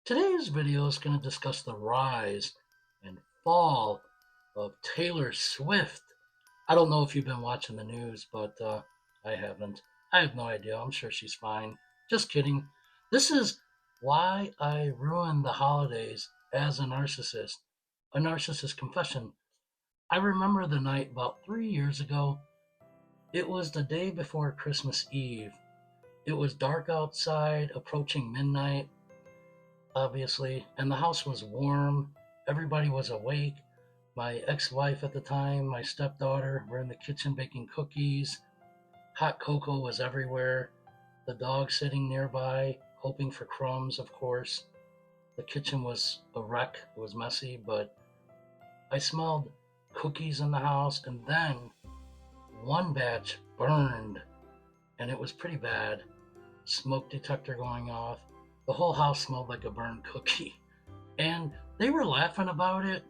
Today's video is going to discuss the rise and fall of Taylor Swift. I don't know if you've been watching the news, but I haven't. I have no idea. I'm sure she's fine. Just kidding. This is why I ruined the holidays as a narcissist confession. I remember the night about 3 years ago. It was the day before Christmas Eve. It was dark outside, approaching midnight, obviously, and the house was warm. Everybody was awake. My ex wife at the time, my stepdaughter, were in the kitchen baking cookies. Hot cocoa was everywhere. The dog sitting nearby, hoping for crumbs, of course. The kitchen was a wreck. It was messy, but I smelled cookies in the house, and then one batch burned, and it was pretty bad. Smoke detector going off. The whole house smelled like a burned cookie. And they were laughing about it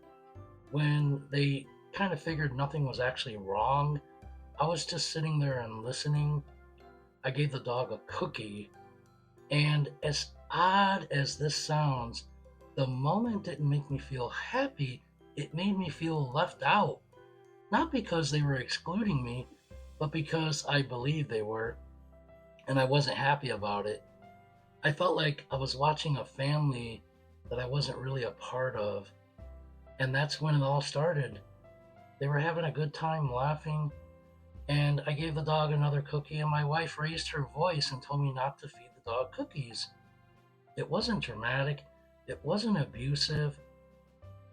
when they kind of figured nothing was actually wrong. I was just sitting there and listening. I gave the dog a cookie, and as odd as this sounds, the moment didn't make me feel happy, it made me feel left out. Not because they were excluding me, but because I believed they were, and I wasn't happy about it. I felt like I was watching a family that I wasn't really a part of. And that's when it all started. They were having a good time laughing, and I gave the dog another cookie, and my wife raised her voice and told me not to feed the dog cookies. It wasn't dramatic, it wasn't abusive,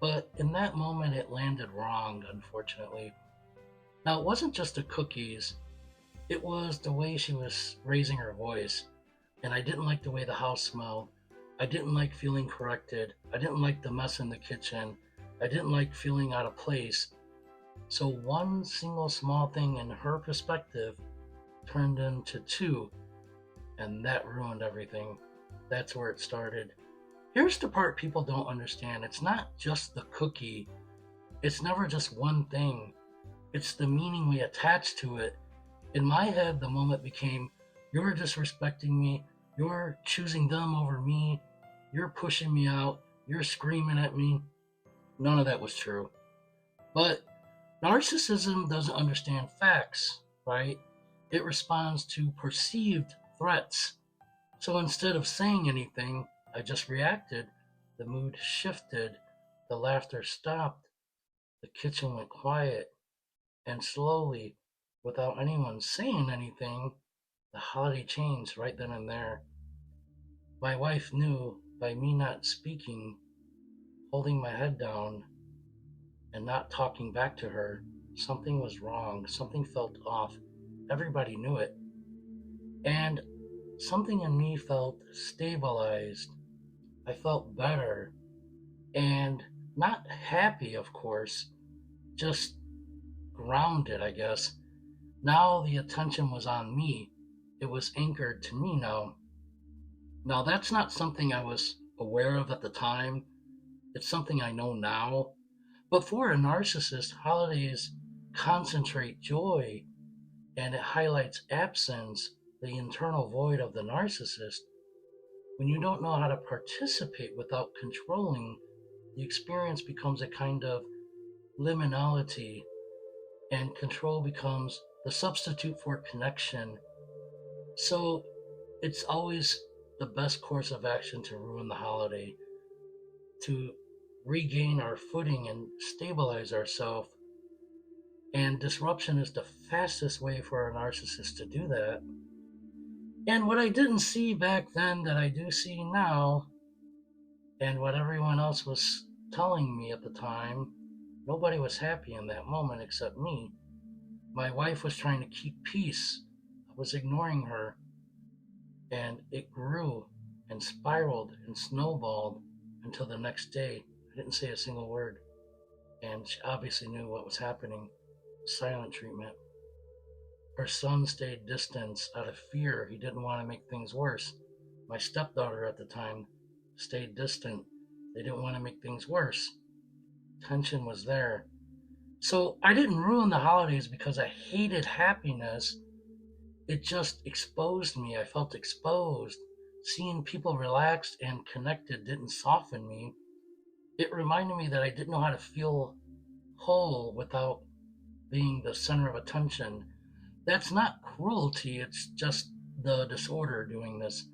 but in that moment it landed wrong, unfortunately. Now, it wasn't just the cookies, it was the way she was raising her voice. And I didn't like the way the house smelled. I didn't like feeling corrected. I didn't like the mess in the kitchen. I didn't like feeling out of place. So one single small thing in her perspective turned into two, and that ruined everything. That's where it started. Here's the part people don't understand. It's not just the cookie. It's never just one thing. It's the meaning we attach to it. In my head, the moment became, you're disrespecting me, you're choosing them over me, you're pushing me out, you're screaming at me. None of that was true. But narcissism doesn't understand facts, right? It responds to perceived threats. So instead of saying anything, I just reacted. The mood shifted, the laughter stopped, the kitchen went quiet, and slowly, without anyone saying anything, the holiday changed right then and there. My wife knew by me not speaking, holding my head down, and not talking back to her, something was wrong, something felt off. Everybody knew it. And something in me felt stabilized. I felt better. And not happy, of course, just grounded, I guess. Now the attention was on me. It was anchored to me now. Now, that's not something I was aware of at the time. It's something I know now. But for a narcissist, holidays concentrate joy, and it highlights absence, the internal void of the narcissist. When you don't know how to participate without controlling, the experience becomes a kind of liminality, and control becomes the substitute for connection. So it's always the best course of action to ruin the holiday, to regain our footing and stabilize ourselves. And disruption is the fastest way for a narcissist to do that. And what I didn't see back then that I do see now, and what everyone else was telling me at the time, nobody was happy in that moment except me. My wife was trying to keep peace. I was ignoring her. And it grew and spiraled and snowballed until the next day. I didn't say a single word. And she obviously knew what was happening. Silent treatment. Her son stayed distant out of fear. He didn't want to make things worse. My stepdaughter at the time stayed distant. They didn't want to make things worse. Tension was there. So I didn't ruin the holidays because I hated happiness. It just exposed me. I felt exposed. seeing people relaxed and connected didn't soften me. It reminded me that I didn't know how to feel whole without being the center of attention. That's not cruelty, it's just the disorder doing this.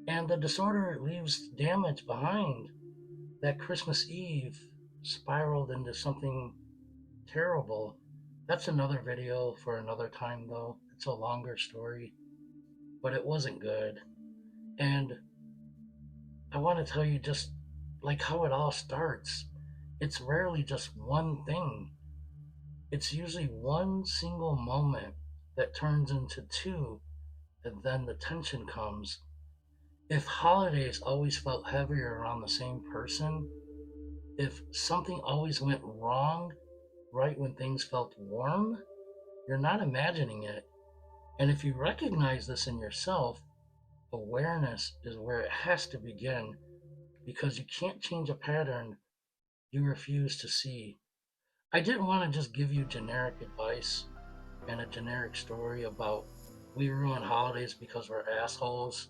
And the disorder leaves damage behind. That Christmas Eve spiraled into something terrible. That's another video for another time, though. It's a longer story, but it wasn't good. And I want to tell you just like how it all starts. It's rarely just one thing, it's usually one single moment that turns into two, and then the tension comes. If holidays always felt heavier around the same person, if something always went wrong right when things felt warm, you're not imagining it. And if you recognize this in yourself, awareness is where it has to begin because you can't change a pattern you refuse to see. I didn't want to just give you generic advice and a generic story about we ruin holidays because we're assholes.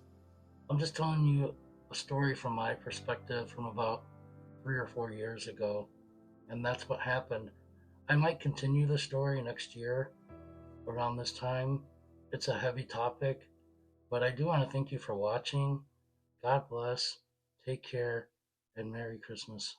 I'm just telling you a story from my perspective from about 3 or 4 years ago, and that's what happened. I might continue the story next year around this time. It's a heavy topic, but I do want to thank you for watching. God bless, take care, and Merry Christmas.